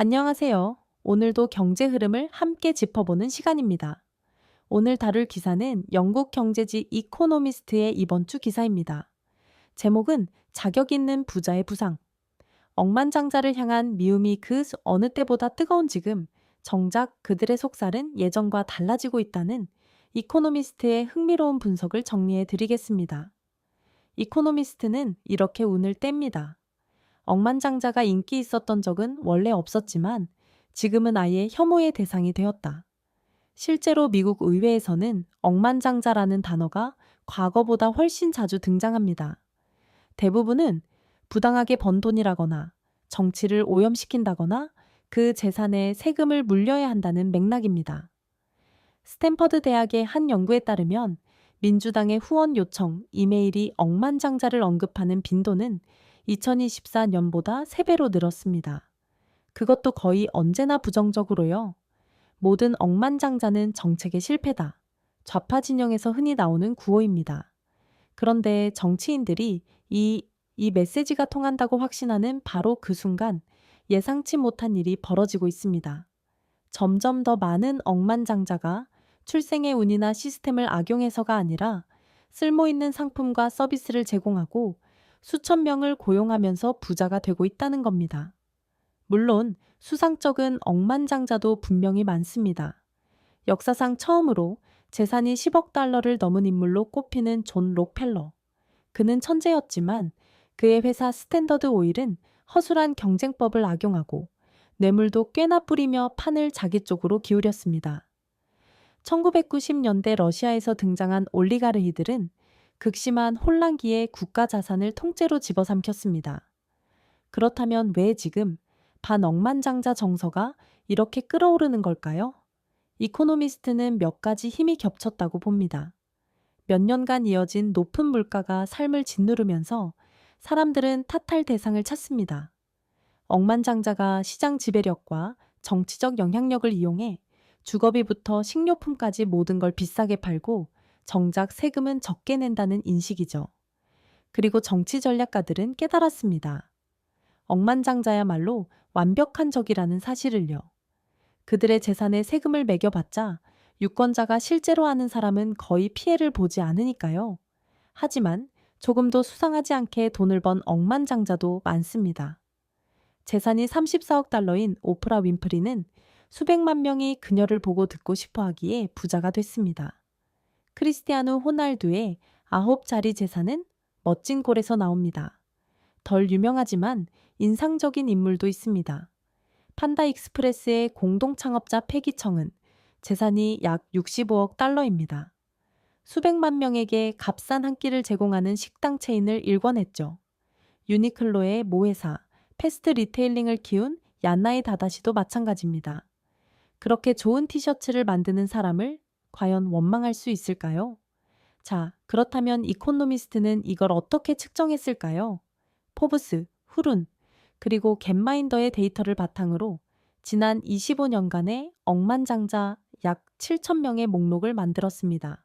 안녕하세요. 오늘도 경제 흐름을 함께 짚어보는 시간입니다. 오늘 다룰 기사는 영국 경제지 이코노미스트의 이번 주 기사입니다. 제목은 자격 있는 부자의 부상. 억만장자를 향한 미움이 그 어느 때보다 뜨거운 지금, 정작 그들의 속살은 예전과 달라지고 있다는 이코노미스트의 흥미로운 분석을 정리해 드리겠습니다. 이코노미스트는 이렇게 운을 뗍니다. 억만장자가 인기 있었던 적은 원래 없었지만 지금은 아예 혐오의 대상이 되었다. 실제로 미국 의회에서는 억만장자라는 단어가 과거보다 훨씬 자주 등장합니다. 대부분은 부당하게 번 돈이라거나 정치를 오염시킨다거나 그 재산에 세금을 물려야 한다는 맥락입니다. 스탠퍼드 대학의 한 연구에 따르면 민주당의 후원 요청, 이메일이 억만장자를 언급하는 빈도는 2024년보다 3배로 늘었습니다. 그것도 거의 언제나 부정적으로요. 모든 억만장자는 정책의 실패다. 좌파 진영에서 흔히 나오는 구호입니다. 그런데 정치인들이 이 메시지가 통한다고 확신하는 바로 그 순간 예상치 못한 일이 벌어지고 있습니다. 점점 더 많은 억만장자가 출생의 운이나 시스템을 악용해서가 아니라 쓸모있는 상품과 서비스를 제공하고 수천 명을 고용하면서 부자가 되고 있다는 겁니다. 물론 수상쩍은 억만장자도 분명히 많습니다. 역사상 처음으로 재산이 10억 달러를 넘은 인물로 꼽히는 존 록펠러. 그는 천재였지만 그의 회사 스탠더드 오일은 허술한 경쟁법을 악용하고 뇌물도 꽤나 뿌리며 판을 자기 쪽으로 기울였습니다. 1990년대 러시아에서 등장한 올리가르히들은 극심한 혼란기에 국가 자산을 통째로 집어삼켰습니다. 그렇다면 왜 지금 반억만장자 정서가 이렇게 끓어오르는 걸까요? 이코노미스트는 몇 가지 힘이 겹쳤다고 봅니다. 몇 년간 이어진 높은 물가가 삶을 짓누르면서 사람들은 탓할 대상을 찾습니다. 억만장자가 시장 지배력과 정치적 영향력을 이용해 주거비부터 식료품까지 모든 걸 비싸게 팔고 정작 세금은 적게 낸다는 인식이죠. 그리고 정치 전략가들은 깨달았습니다. 억만장자야말로 완벽한 적이라는 사실을요. 그들의 재산에 세금을 매겨봤자 유권자가 실제로 아는 사람은 거의 피해를 보지 않으니까요. 하지만 조금도 수상하지 않게 돈을 번 억만장자도 많습니다. 재산이 34억 달러인 오프라 윈프리는 수백만 명이 그녀를 보고 듣고 싶어 하기에 부자가 됐습니다. 크리스티아누 호날두의 9자리 재산은 멋진 골에서 나옵니다. 덜 유명하지만 인상적인 인물도 있습니다. 판다 익스프레스의 공동 창업자 패기청은 재산이 약 65억 달러입니다. 수백만 명에게 값싼 한 끼를 제공하는 식당 체인을 일궈냈죠. 유니클로의 모회사, 패스트 리테일링을 키운 얀나이 다다시도 마찬가지입니다. 그렇게 좋은 티셔츠를 만드는 사람을 과연 원망할 수 있을까요? 자, 그렇다면 이코노미스트는 이걸 어떻게 측정했을까요? 포브스, 후룬, 그리고 겟마인더의 데이터를 바탕으로 지난 25년간의 억만장자 약 7천 명의 목록을 만들었습니다.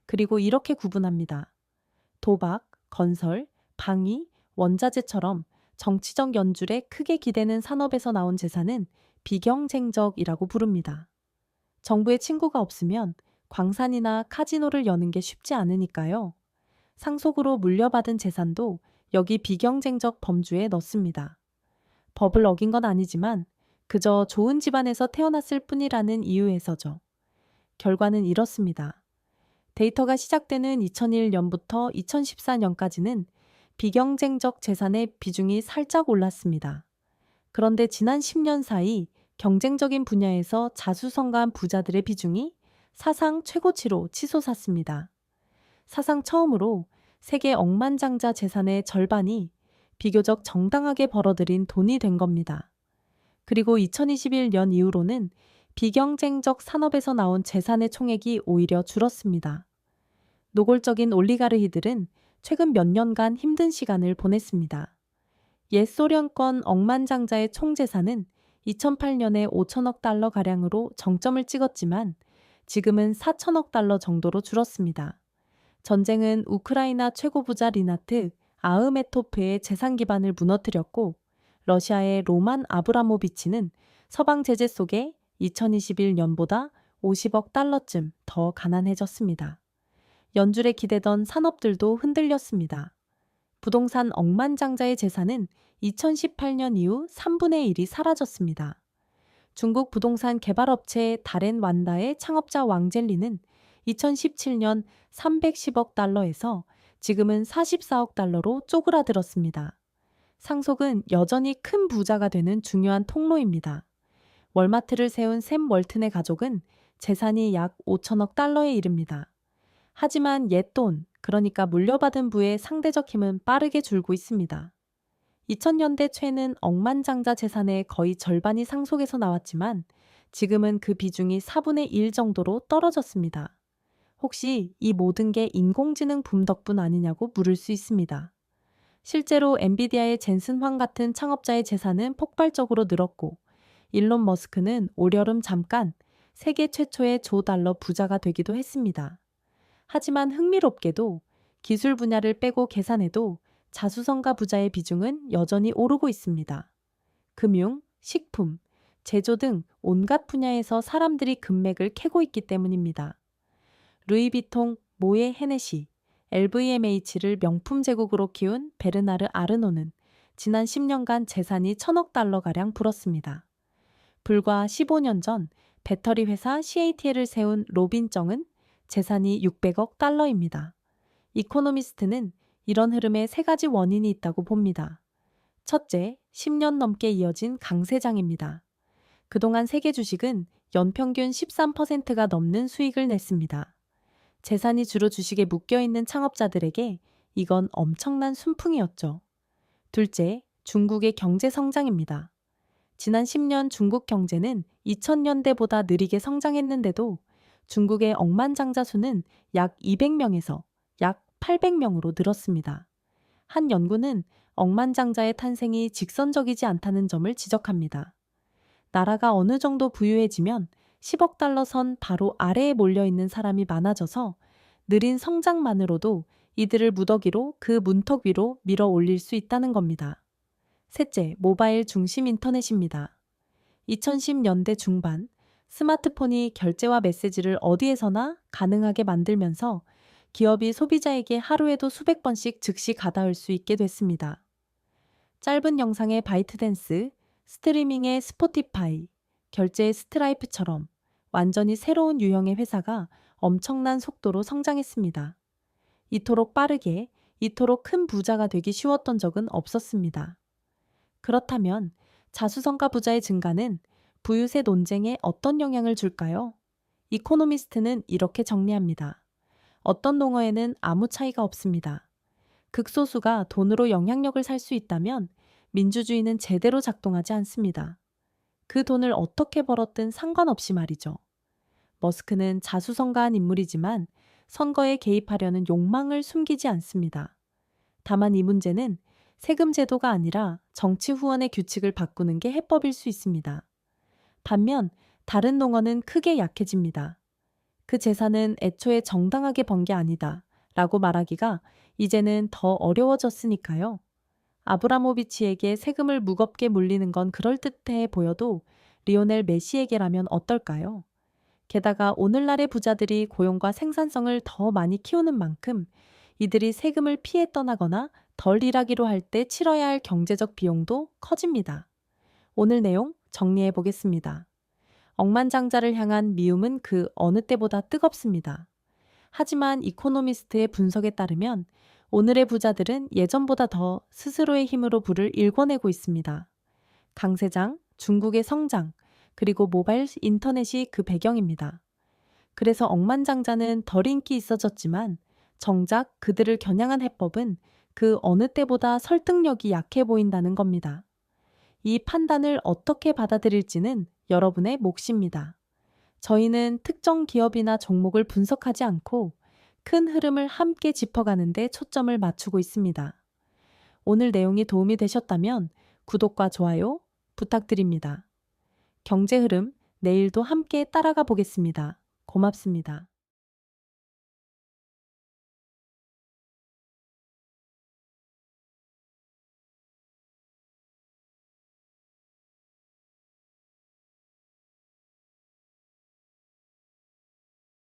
그리고 이렇게 구분합니다. 도박, 건설, 방위, 원자재처럼 정치적 연줄에 크게 기대는 산업에서 나온 재산은 비경쟁적이라고 부릅니다. 정부의 친구가 없으면 광산이나 카지노를 여는 게 쉽지 않으니까요. 상속으로 물려받은 재산도 여기 비경쟁적 범주에 넣습니다. 법을 어긴 건 아니지만 그저 좋은 집안에서 태어났을 뿐이라는 이유에서죠. 결과는 이렇습니다. 데이터가 시작되는 2001년부터 2014년까지는 비경쟁적 재산의 비중이 살짝 올랐습니다. 그런데 지난 10년 사이 경쟁적인 분야에서 자수성가한 부자들의 비중이 사상 최고치로 치솟았습니다. 사상 처음으로 세계 억만장자 재산의 절반이 비교적 정당하게 벌어들인 돈이 된 겁니다. 그리고 2021년 이후로는 비경쟁적 산업에서 나온 재산의 총액이 오히려 줄었습니다. 노골적인 올리가르히들은 최근 몇 년간 힘든 시간을 보냈습니다. 옛 소련권 억만장자의 총재산은 2008년에 5천억 달러 가량으로 정점을 찍었지만 지금은 4천억 달러 정도로 줄었습니다. 전쟁은 우크라이나 최고 부자 리나트 아흐메토프의 재산 기반을 무너뜨렸고 러시아의 로만 아브라모비치는 서방 제재 속에 2021년보다 50억 달러쯤 더 가난해졌습니다. 연줄에 기대던 산업들도 흔들렸습니다. 부동산 억만장자의 재산은 2018년 이후 3분의 1이 사라졌습니다. 중국 부동산 개발업체 다렌완다의 창업자 왕젤리는 2017년 310억 달러에서 지금은 44억 달러로 쪼그라들었습니다. 상속은 여전히 큰 부자가 되는 중요한 통로입니다. 월마트를 세운 샘 월튼의 가족은 재산이 약 5천억 달러에 이릅니다. 하지만 옛돈, 그러니까 물려받은 부의 상대적 힘은 빠르게 줄고 있습니다. 2000년대 초에는 억만장자 재산의 거의 절반이 상속에서 나왔지만 지금은 그 비중이 4분의 1 정도로 떨어졌습니다. 혹시 이 모든 게 인공지능 붐 덕분 아니냐고 물을 수 있습니다. 실제로 엔비디아의 젠슨 황 같은 창업자의 재산은 폭발적으로 늘었고 일론 머스크는 올여름 잠깐 세계 최초의 조 달러 부자가 되기도 했습니다. 하지만 흥미롭게도 기술 분야를 빼고 계산해도 자수성가 부자의 비중은 여전히 오르고 있습니다. 금융, 식품, 제조 등 온갖 분야에서 사람들이 금맥을 캐고 있기 때문입니다. 루이비통, 모에 헤네시, LVMH를 명품 제국으로 키운 베르나르 아르노는 지난 10년간 재산이 1000억 달러가량 불었습니다. 불과 15년 전 배터리 회사 CATL을 세운 로빈 정은 재산이 600억 달러입니다. 이코노미스트는 이런 흐름에 세 가지 원인이 있다고 봅니다. 첫째, 10년 넘게 이어진 강세장입니다. 그동안 세계 주식은 연평균 13%가 넘는 수익을 냈습니다. 재산이 주로 주식에 묶여있는 창업자들에게 이건 엄청난 순풍이었죠. 둘째, 중국의 경제 성장입니다. 지난 10년 중국 경제는 2000년대보다 느리게 성장했는데도 중국의 억만장자 수는 약 200명에서 약 800명으로 늘었습니다. 한 연구는 억만장자의 탄생이 직선적이지 않다는 점을 지적합니다. 나라가 어느 정도 부유해지면 10억 달러 선 바로 아래에 몰려있는 사람이 많아져서 느린 성장만으로도 이들을 무더기로 그 문턱 위로 밀어 올릴 수 있다는 겁니다. 셋째, 모바일 중심 인터넷입니다. 2010년대 중반, 스마트폰이 결제와 메시지를 어디에서나 가능하게 만들면서 기업이 소비자에게 하루에도 수백 번씩 즉시 가닿을 수 있게 됐습니다. 짧은 영상의 바이트댄스, 스트리밍의 스포티파이, 결제의 스트라이프처럼 완전히 새로운 유형의 회사가 엄청난 속도로 성장했습니다. 이토록 빠르게, 이토록 큰 부자가 되기 쉬웠던 적은 없었습니다. 그렇다면 자수성가 부자의 증가는 부유세 논쟁에 어떤 영향을 줄까요? 이코노미스트는 이렇게 정리합니다. 어떤 농어에는 아무 차이가 없습니다. 극소수가 돈으로 영향력을 살 수 있다면 민주주의는 제대로 작동하지 않습니다. 그 돈을 어떻게 벌었든 상관없이 말이죠. 머스크는 자수성가한 인물이지만 선거에 개입하려는 욕망을 숨기지 않습니다. 다만 이 문제는 세금 제도가 아니라 정치 후원의 규칙을 바꾸는 게 해법일 수 있습니다. 반면 다른 농어는 크게 약해집니다. 그 재산은 애초에 정당하게 번 게 아니다 라고 말하기가 이제는 더 어려워졌으니까요. 아브라모비치에게 세금을 무겁게 물리는 건 그럴듯해 보여도 리오넬 메시에게라면 어떨까요? 게다가 오늘날의 부자들이 고용과 생산성을 더 많이 키우는 만큼 이들이 세금을 피해 떠나거나 덜 일하기로 할 때 치러야 할 경제적 비용도 커집니다. 오늘 내용 정리해 보겠습니다. 억만장자를 향한 미움은 그 어느 때보다 뜨겁습니다. 하지만 이코노미스트의 분석에 따르면 오늘의 부자들은 예전보다 더 스스로의 힘으로 부를 일궈내고 있습니다. 강세장, 중국의 성장, 그리고 모바일 인터넷이 그 배경입니다. 그래서 억만장자는 덜 인기 있어졌지만 정작 그들을 겨냥한 해법은 그 어느 때보다 설득력이 약해 보인다는 겁니다. 이 판단을 어떻게 받아들일지는 여러분의 몫입니다. 저희는 특정 기업이나 종목을 분석하지 않고 큰 흐름을 함께 짚어가는 데 초점을 맞추고 있습니다. 오늘 내용이 도움이 되셨다면 구독과 좋아요 부탁드립니다. 경제 흐름 내일도 함께 따라가 보겠습니다. 고맙습니다.